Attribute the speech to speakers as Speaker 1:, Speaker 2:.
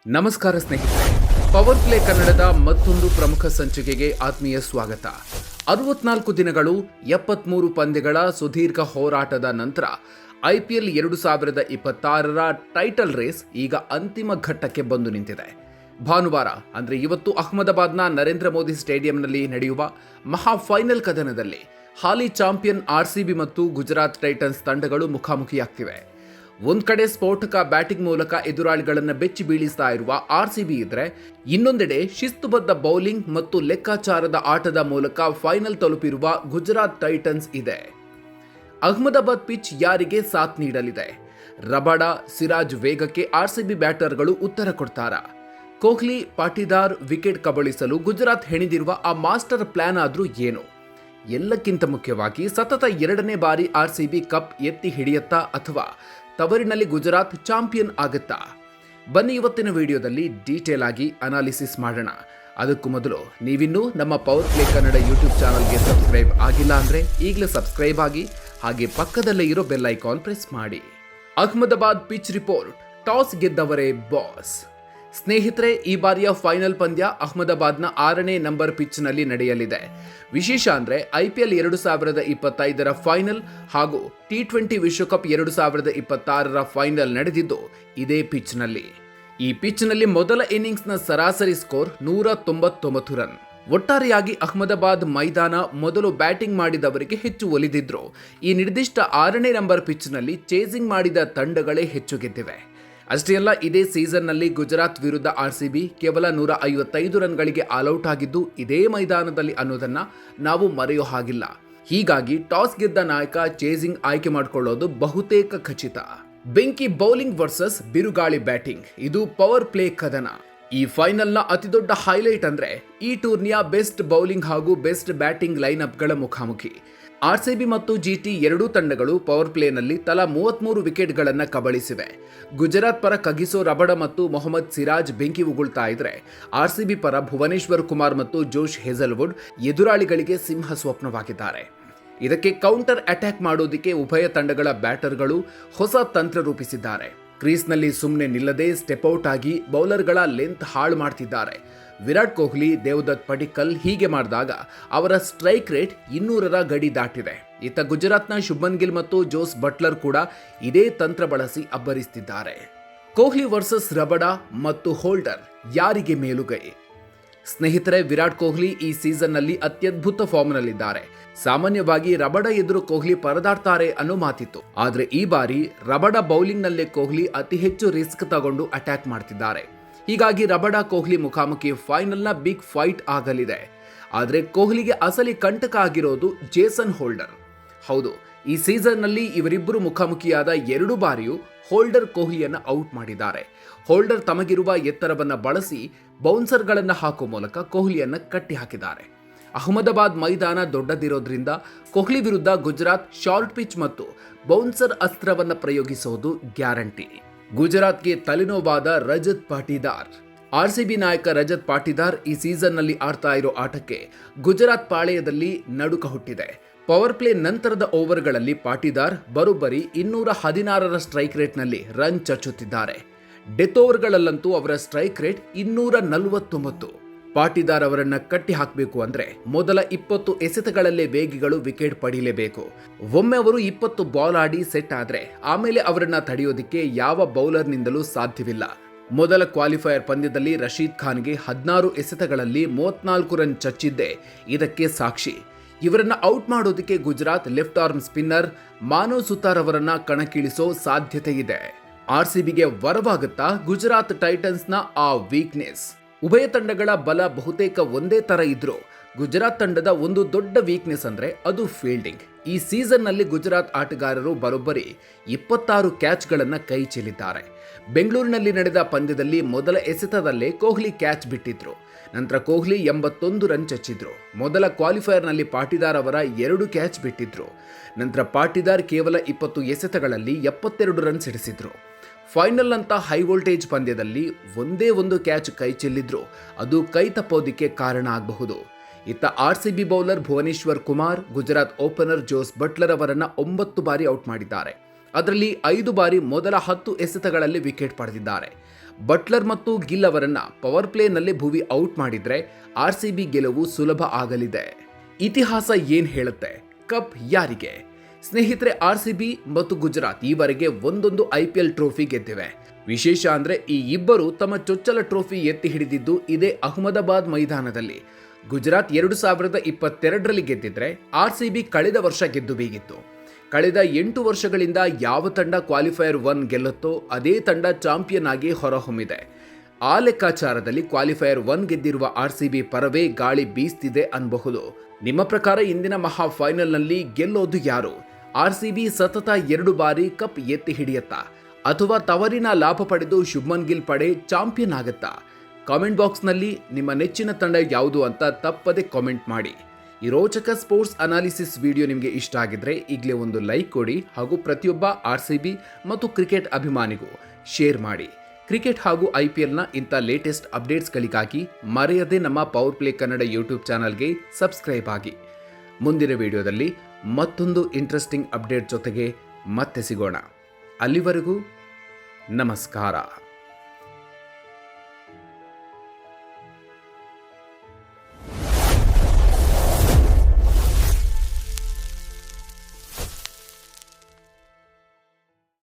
Speaker 1: ನಮಸ್ಕಾರ ಸ್ನೇಹಿತರೆ, power play ಕನ್ನಡದ ಮತ್ತೊಂದು ಪ್ರಮುಖ ಸಂಚಿಕೆಗೆ ಆತ್ಮೀಯ ಸ್ವಾಗತ. 64 ದಿನಗಳು 73 ಪಂದ್ಯಗಳ ಸುದೀರ್ಘ ಹೋರಾಟದ ನಂತರ IPL 2026ರ ಟೈಟಲ್ ರೇಸ್ ಈಗ ಅಂತಿಮ ಘಟ್ಟಕ್ಕೆ ಬಂದು ನಿಂತಿದೆ. ಭಾನುವಾರ ಅಂದರೆ ಇವತ್ತು ಅಹ್ಮದಾಬಾದ್ನ ನರೇಂದ್ರ ಮೋದಿ ಸ್ಟೇಡಿಯಂನಲ್ಲಿ ನಡೆಯುವ ಮಹಾ ಫೈನಲ್ ಕದನದಲ್ಲಿ ಹಾಲಿ ಚಾಂಪಿಯನ್ RCB ಮತ್ತು ಗುಜರಾತ್ ಟೈಟನ್ಸ್ ತಂಡಗಳು ಮುಖಾಮುಖಿಯಾಗ್ತಿವೆ. ಒಂದ್ ಕಡೆ ಸ್ಫೋಟಕ ಬ್ಯಾಟಿಂಗ್ ಮೂಲಕ ಎದುರಾಳಿಗಳನ್ನು ಬೆಚ್ಚಿ ಬೀಳಿಸ್ತಾ ಇರುವ RCB ಇದ್ರೆ, ಇನ್ನೊಂದೆಡೆ ಶಿಸ್ತುಬದ್ಧ ಬೌಲಿಂಗ್ ಮತ್ತು ಲೆಕ್ಕಾಚಾರದ ಆಟದ ಮೂಲಕ ಫೈನಲ್ ತಲುಪಿರುವ ಗುಜರಾತ್ ಟೈಟನ್ಸ್ ಇದೆ. ಅಹ್ಮದಾಬಾದ್ ಪಿಚ್ ಯಾರಿಗೆ ಸಾಥ್ ನೀಡಲಿದೆ? ರಬಾಡ, ಸಿರಾಜ್ ವೇಗಕ್ಕೆ RCB ಬ್ಯಾಟರ್ಗಳು ಉತ್ತರ ಕೊಡ್ತಾರಾ? ಕೊಹ್ಲಿ, ಪಾಟೀದಾರ್ ವಿಕೆಟ್ ಕಬಳಿಸಲು ಗುಜರಾತ್ ಹೆಣೆದಿರುವ ಆ ಮಾಸ್ಟರ್ ಪ್ಲಾನ್ ಆದ್ರೂ ಏನು? ಎಲ್ಲಕ್ಕಿಂತ ಮುಖ್ಯವಾಗಿ ಸತತ 2ನೇ ಬಾರಿ RCB ಕಪ್ ಎತ್ತಿ ಹಿಡಿಯತ್ತಾ ಅಥವಾ ತವರಿನಲ್ಲಿ ಗುಜರಾತ್ ಚಾಂಪಿಯನ್ ಆಗುತ್ತಾ? ಬನ್ನಿ ಇವತ್ತಿನ ವಿಡಿಯೋದಲ್ಲಿ ಡೀಟೇಲ್ ಆಗಿ ಅನಾಲಿಸಿಸ್ ಮಾಡೋಣ. ಅದಕ್ಕೂ ಮೊದಲು ನೀವಿನ್ನೂ ನಮ್ಮ ಪವರ್ ಪ್ಲೇ ಕನ್ನಡ ಯೂಟ್ಯೂಬ್ ಚಾನಲ್ಗೆ ಸಬ್ಸ್ಕ್ರೈಬ್ ಆಗಿಲ್ಲ ಅಂದರೆ ಈಗಲೇ ಸಬ್ಸ್ಕ್ರೈಬ್ ಆಗಿ, ಹಾಗೆ ಪಕ್ಕದಲ್ಲೇ ಇರೋ ಬೆಲ್ ಐಕಾನ್ ಪ್ರೆಸ್ ಮಾಡಿ. Ahmedabad pitch report. ಟಾಸ್ ಗೆದ್ದವರೇ ಬಾಸ್. ಸ್ನೇಹಿತರೆ, ಈ ಬಾರಿಯ ಫೈನಲ್ ಪಂದ್ಯ ಅಹ್ಮದಾಬಾದ್ನ 6ನೇ ನಂಬರ್ ಪಿಚ್ನಲ್ಲಿ ನಡೆಯಲಿದೆ. ವಿಶೇಷ ಅಂದರೆ IPL 2025ರ ಫೈನಲ್ ಹಾಗೂ T20 ವಿಶ್ವಕಪ್ 2026ರ ಫೈನಲ್ ನಡೆದಿದ್ದು ಇದೇ ಪಿಚ್ನಲ್ಲಿ. ಈ ಪಿಚ್ನಲ್ಲಿ ಮೊದಲ ಇನ್ನಿಂಗ್ಸ್ನ ಸರಾಸರಿ ಸ್ಕೋರ್ 199 ರನ್. ಒಟ್ಟಾರೆಯಾಗಿ ಅಹ್ಮದಾಬಾದ್ ಮೈದಾನ ಮೊದಲು ಬ್ಯಾಟಿಂಗ್ ಮಾಡಿದವರಿಗೆ ಹೆಚ್ಚು ಒಲಿದಿದ್ರು. ಈ ನಿರ್ದಿಷ್ಟ 6ನೇ ನಂಬರ್ ಪಿಚ್ನಲ್ಲಿ ಚೇಸಿಂಗ್ ಮಾಡಿದ ತಂಡಗಳೇ ಹೆಚ್ಚು ಗೆದ್ದಿವೆ. ಅಷ್ಟೇ ಅಲ್ಲ, ಇದೇ ಸೀಸನ್ನಲ್ಲಿ ಗುಜರಾತ್ ವಿರುದ್ಧ RCB ಕೇವಲ 155 ರನ್ಗಳಿಗೆ ಆಲ್ಔಟ್ ಆಗಿದ್ದು ಇದೇ ಮೈದಾನದಲ್ಲಿ ಅನ್ನೋದನ್ನ ನಾವು ಮರೆಯೋ ಹಾಗಿಲ್ಲ. ಹೀಗಾಗಿ ಟಾಸ್ ಗೆದ್ದ ನಾಯಕ ಚೇಸಿಂಗ್ ಆಯ್ಕೆ ಮಾಡಿಕೊಳ್ಳೋದು ಬಹುತೇಕ ಖಚಿತ. ಬೆಂಕಿ ಬೌಲಿಂಗ್ ವರ್ಸಸ್ ಬಿರುಗಾಳಿ ಬ್ಯಾಟಿಂಗ್, ಇದು ಪವರ್ ಪ್ಲೇ ಕದನ. ಈ ಫೈನಲ್ನ ಅತಿದೊಡ್ಡ ಹೈಲೈಟ್ ಅಂದ್ರೆ ಈ ಟೂರ್ನಿಯ ಬೆಸ್ಟ್ ಬೌಲಿಂಗ್ ಹಾಗೂ ಬೆಸ್ಟ್ ಬ್ಯಾಟಿಂಗ್ ಲೈನ್ಅಪ್ಗಳ ಮುಖಾಮುಖಿ. RCB ಮತ್ತು GT ಎರಡೂ ತಂಡಗಳು ಪವರ್ ಪ್ಲೇನಲ್ಲಿ ತಲಾ 33 ವಿಕೆಟ್ಗಳನ್ನು ಕಬಳಿಸಿವೆ. ಗುಜರಾತ್ ಪರ ಕಗಿಸೋ ರಬಡ ಮತ್ತು ಮೊಹಮ್ಮದ್ ಸಿರಾಜ್ ಬೆಂಕಿ ಉಗುಳ್ತಾ ಇದ್ರೆ, RCB ಪರ ಭುವನೇಶ್ವರ್ ಕುಮಾರ್ ಮತ್ತು ಜೋಶ್ ಹೇಜಲ್ವುಡ್ ಎದುರಾಳಿಗಳಿಗೆ ಸಿಂಹ ಸ್ವಪ್ನವಾಗಿದ್ದಾರೆ. ಇದಕ್ಕೆ ಕೌಂಟರ್ ಅಟ್ಯಾಕ್ ಮಾಡೋದಕ್ಕೆ ಉಭಯ ತಂಡಗಳ ಬ್ಯಾಟರ್ಗಳು ಹೊಸ ತಂತ್ರ ರೂಪಿಸಿದ್ದಾರೆ. ಕ್ರೀಸ್ನಲ್ಲಿ ಸುಮ್ಮನೆ ನಿಲ್ಲದೆ ಸ್ಟೆಪ್ಔಟ್ ಆಗಿ ಬೌಲರ್ಗಳ ಲೆಂತ್ ಹಾಳು ಮಾಡ್ತಿದ್ದಾರೆ. ವಿರಾಟ್ ಕೊಹ್ಲಿ, ದೇವದತ್ ಪಡಿಕ್ಕಲ್ ಹೀಗೆ ಮಾಡಿದಾಗ ಅವರ ಸ್ಟ್ರೈಕ್ ರೇಟ್ 200ರ ಗಡಿ ದಾಟಿದೆ. ಇತ್ತ ಗುಜರಾತ್ನ ಶುಭ್ಮನ್ ಗಿಲ್ ಮತ್ತು ಜೋಸ್ ಬಟ್ಲರ್ ಕೂಡ ಇದೇ ತಂತ್ರ ಬಳಸಿ ಅಬ್ಬರಿಸುತ್ತಿದ್ದಾರೆ. ಕೊಹ್ಲಿ ವರ್ಸಸ್ ರಬಡ ಮತ್ತು ಹೋಲ್ಡರ್, ಯಾರಿಗೆ ಮೇಲುಗೈ? ಸ್ನೇಹಿತರೆ, ವಿರಾಟ್ ಕೊಹ್ಲಿ ಈ ಸೀಸನ್ನಲ್ಲಿ ಅತ್ಯದ್ಭುತ ಫಾರ್ಮ್ನಲ್ಲಿದ್ದಾರೆ. ಸಾಮಾನ್ಯವಾಗಿ ರಬಡ ಎದುರು ಕೊಹ್ಲಿ ಪರದಾಡ್ತಾರೆ ಅನ್ನೋ ಮಾತಿತ್ತು. ಆದ್ರೆ ಈ ಬಾರಿ ರಬಡ ಬೌಲಿಂಗ್ನಲ್ಲೇ ಕೊಹ್ಲಿ ಅತಿ ಹೆಚ್ಚು ರಿಸ್ಕ್ ತಗೊಂಡು ಅಟ್ಯಾಕ್ ಮಾಡ್ತಿದ್ದಾರೆ. ಹೀಗಾಗಿ ರಬಡ ಕೊಹ್ಲಿ ಮುಖಾಮುಖಿ ಫೈನಲ್ನ ಬಿಗ್ ಫೈಟ್ ಆಗಲಿದೆ. ಆದರೆ ಕೊಹ್ಲಿಗೆ ಅಸಲಿ ಕಂಟಕ ಆಗಿರೋದು ಜೇಸನ್ ಹೋಲ್ಡರ್. ಹೌದು, ಈ ಸೀಸನ್ನಲ್ಲಿ ಇವರಿಬ್ಬರು ಮುಖಾಮುಖಿಯಾದ 2 ಬಾರಿಯೂ ಹೋಲ್ಡರ್ ಕೊಹ್ಲಿಯನ್ನು ಔಟ್ ಮಾಡಿದ್ದಾರೆ. ಹೋಲ್ಡರ್ ತಮಗಿರುವ ಎತ್ತರವನ್ನು ಬಳಸಿ ಬೌನ್ಸರ್ಗಳನ್ನು ಹಾಕುವ ಮೂಲಕ ಕೊಹ್ಲಿಯನ್ನು ಕಟ್ಟಿ ಹಾಕಿದ್ದಾರೆ. ಅಹ್ಮದಾಬಾದ್ ಮೈದಾನ ದೊಡ್ಡದಿರೋದ್ರಿಂದ ಕೊಹ್ಲಿ ವಿರುದ್ಧ ಗುಜರಾತ್ ಶಾರ್ಟ್ ಪಿಚ್ ಮತ್ತು ಬೌನ್ಸರ್ ಅಸ್ತ್ರವನ್ನು ಪ್ರಯೋಗಿಸೋದು ಗ್ಯಾರಂಟಿ. ಗುಜರಾತ್ಗೆ ತಲೆನೋವಾದ ರಜತ್ ಪಾಟೀದಾರ್. RCB ನಾಯಕ ರಜತ್ ಪಾಟೀದಾರ್ ಈ ಸೀಸನ್ನಲ್ಲಿ ಆಡ್ತಾ ಇರೋ ಆಟಕ್ಕೆ ಗುಜರಾತ್ ಪಾಳೆಯದಲ್ಲಿ ನಡುಕ ಹುಟ್ಟಿದೆ. ಪವರ್ ಪ್ಲೇ ನಂತರದ ಓವರ್ಗಳಲ್ಲಿ ಪಾಟೀದಾರ್ ಬರೋಬ್ಬರಿ 216ರ ಸ್ಟ್ರೈಕ್ ರೇಟ್ನಲ್ಲಿ ರನ್ ಚಚ್ಚುತ್ತಿದ್ದಾರೆ. ಡೆತ್ ಓವರ್ಗಳಲ್ಲಂತೂ ಅವರ ಸ್ಟ್ರೈಕ್ ರೇಟ್ 249. ಪಾಟೀದಾರ್ ಅವರನ್ನ ಕಟ್ಟಿ ಹಾಕಬೇಕು ಅಂದ್ರೆ ಮೊದಲ 20 ಎಸೆತಗಳಲ್ಲೇ ವೇಗಿಗಳು ವಿಕೆಟ್ ಪಡೀಲೇಬೇಕು. ಒಮ್ಮೆ ಅವರು 20 ಬಾಲ್ ಆಡಿ ಸೆಟ್ ಆದ್ರೆ ಆಮೇಲೆ ಅವರನ್ನ ತಡೆಯೋದಿಕ್ಕೆ ಯಾವ ಬೌಲರ್ನಿಂದಲೂ ಸಾಧ್ಯವಿಲ್ಲ. ಮೊದಲ ಕ್ವಾಲಿಫೈಯರ್ ಪಂದ್ಯದಲ್ಲಿ ರಶೀದ್ ಖಾನ್ಗೆ 16 ಎಸೆತಗಳಲ್ಲಿ 34 ರನ್ ಚಚ್ಚಿದ್ದೇ ಇದಕ್ಕೆ ಸಾಕ್ಷಿ. ಇವರನ್ನ ಔಟ್ ಮಾಡೋದಕ್ಕೆ ಗುಜರಾತ್ ಲೆಫ್ಟ್ ಆರ್ಮ್ ಸ್ಪಿನ್ನರ್ ಮಾನವ್ ಸುತಾರ್ ಅವರನ್ನ ಕಣಕ್ಕಿಳಿಸೋ ಸಾಧ್ಯತೆ ಇದೆ. RCBಗೆ ವರವಾಗುತ್ತಾ ಗುಜರಾತ್ ಟೈಟನ್ಸ್ನ ಆ ವೀಕ್ನೆಸ್? ಉಭಯ ತಂಡಗಳ ಬಲ ಬಹುತೇಕ ಒಂದೇ ತರ ಇದ್ರೂ ಗುಜರಾತ್ ತಂಡದ ಒಂದು ದೊಡ್ಡ ವೀಕ್ನೆಸ್ ಅಂದ್ರೆ ಅದು ಫೀಲ್ಡಿಂಗ್. ಈ ಸೀಸನ್ನಲ್ಲಿ ಗುಜರಾತ್ ಆಟಗಾರರು ಬರೋಬ್ಬರಿ 26 ಕ್ಯಾಚ್ಗಳನ್ನು ಕೈ ಚೆಲ್ಲಿದ್ದಾರೆ. ಬೆಂಗಳೂರಿನಲ್ಲಿ ನಡೆದ ಪಂದ್ಯದಲ್ಲಿ ಮೊದಲ ಎಸೆತದಲ್ಲೇ ಕೊಹ್ಲಿ ಕ್ಯಾಚ್ ಬಿಟ್ಟಿದ್ರು. ನಂತರ ಕೊಹ್ಲಿ 81 ರನ್ ಚಚ್ಚಿದ್ರು. ಮೊದಲ ಕ್ವಾಲಿಫೈಯರ್ನಲ್ಲಿ ಪಾಟೀದಾರ್ ಅವರ 2 ಕ್ಯಾಚ್ ಬಿಟ್ಟಿದ್ರು. ನಂತರ ಪಾಟೀದಾರ್ ಕೇವಲ 20 ಎಸೆತಗಳಲ್ಲಿ 72 ರನ್ ಸಿಡಿಸಿದ್ರು. ಫೈನಲ್ ಅಂತ ಹೈ ವೋಲ್ಟೇಜ್ ಪಂದ್ಯದಲ್ಲಿ ಒಂದೇ ಒಂದು ಕ್ಯಾಚ್ ಕೈ ಚೆಲ್ಲಿದ್ರು ಅದು ಕೈ ತಪ್ಪೋದಿಕ್ಕೆ ಕಾರಣ ಆಗಬಹುದು. ಇತ್ತ RCB bowler Bhuvneshwar Kumar Gujarat opener Jos Buttler ಅವರನ್ನ 9 ಬಾರಿ ಔಟ್ ಮಾಡಿದ್ದಾರೆ. ಅದರಲ್ಲಿ 5 ಬಾರಿ ಮೊದಲ 10 ಎಸೆತಗಳಲ್ಲಿ ವಿಕೆಟ್ ಪಡೆದಿದ್ದಾರೆ. ಬಟ್ಲರ್ ಮತ್ತು ಗಿಲ್ ಅವರನ್ನ ಪವರ್ ಪ್ಲೇನಲ್ಲೇ ಭುವಿ ಔಟ್ ಮಾಡಿದ್ರೆ ಆರ್ಸಿಬಿ ಗೆಲುವು ಸುಲಭ ಆಗಲಿದೆ. ಇತಿಹಾಸ ಏನ್ ಹೇಳುತ್ತೆ? ಕಪ್ ಯಾರಿಗೆ? ಸ್ನೇಹಿತರೆ, ಆರ್ಸಿಬಿ ಮತ್ತು ಗುಜರಾತ್ ಈವರೆಗೆ ಒಂದೊಂದು IPL ಟ್ರೋಫಿ ಗೆದ್ದಿವೆ. ವಿಶೇಷ ಅಂದ್ರೆ ಈ ಇಬ್ಬರು ತಮ್ಮ ಚೊಚ್ಚಲ ಟ್ರೋಫಿ ಎತ್ತಿ ಹಿಡಿದಿದ್ದು ಇದೇ ಅಹಮದಾಬಾದ್ ಮೈದಾನದಲ್ಲಿ. ಗುಜರಾತ್ 2022ರಲ್ಲಿ ಗೆದ್ದಿದ್ರೆ ಆರ್ಸಿಬಿ ಕಳೆದ ವರ್ಷ ಗೆದ್ದು ಬೀಗಿತ್ತು. ಕಳೆದ 8 ವರ್ಷಗಳಿಂದ ಯಾವ ತಂಡ ಕ್ವಾಲಿಫೈಯರ್ 1 ಗೆಲ್ಲುತ್ತೋ ಅದೇ ತಂಡ ಚಾಂಪಿಯನ್ ಆಗಿ ಹೊರಹೊಮ್ಮಿದೆ. ಆ ಲೆಕ್ಕಾಚಾರದಲ್ಲಿ ಕ್ವಾಲಿಫೈಯರ್ 1 ಗೆದ್ದಿರುವ ಆರ್ಸಿಬಿ ಪರವೇ ಗಾಳಿ ಬೀಸ್ತಿದೆ ಅನ್ಬಹುದು. ನಿಮ್ಮ ಪ್ರಕಾರ ಇಂದಿನ ಮಹಾ ಫೈನಲ್ನಲ್ಲಿ ಗೆಲ್ಲೋದು ಯಾರು? ಆರ್ಸಿಬಿ ಸತತ 2 ಬಾರಿ ಕಪ್ ಎತ್ತಿ ಹಿಡಿಯತ್ತಾ ಅಥವಾ ತವರಿನ ಲಾಭ ಪಡೆದು ಶುಭ್ಮನ್ ಗಿಲ್ ಪಡೆ ಚಾಂಪಿಯನ್ ಆಗತ್ತಾ? ಕಾಮೆಂಟ್ ಬಾಕ್ಸ್ನಲ್ಲಿ ನಿಮ್ಮ ನೆಚ್ಚಿನ ತಂಡ ಯಾವುದು ಅಂತ ತಪ್ಪದೆ ಕಾಮೆಂಟ್ ಮಾಡಿ. ಈ ರೋಚಕ ಸ್ಪೋರ್ಟ್ಸ್ ಅನಾಲಿಸಿಸ್ ವಿಡಿಯೋ ನಿಮಗೆ ಇಷ್ಟ ಆಗಿದ್ರೆ ಈಗಲೇ ಒಂದು ಲೈಕ್ ಕೊಡಿ ಹಾಗೂ ಪ್ರತಿಯೊಬ್ಬ ಆರ್ಸಿಬಿ ಮತ್ತು ಕ್ರಿಕೆಟ್ ಅಭಿಮಾನಿಗೂ ಶೇರ್ ಮಾಡಿ. ಕ್ರಿಕೆಟ್ ಹಾಗೂ IPLನ ಇಂಥ ಲೇಟೆಸ್ಟ್ ಅಪ್ಡೇಟ್ಸ್ಗಳಿಗಾಗಿ ಮರೆಯದೆ ನಮ್ಮ ಪವರ್ ಪ್ಲೇ ಕನ್ನಡ ಯೂಟ್ಯೂಬ್ ಚಾನಲ್ಗೆ ಸಬ್ಸ್ಕ್ರೈಬ್ ಆಗಿ. ಮುಂದಿನ ವಿಡಿಯೋದಲ್ಲಿ ಮತ್ತೊಂದು ಇಂಟ್ರೆಸ್ಟಿಂಗ್ ಅಪ್ಡೇಟ್ ಜೊತೆಗೆ ಮತ್ತೆ ಸಿಗೋಣ. ಅಲ್ಲಿವರೆಗೂ ನಮಸ್ಕಾರ.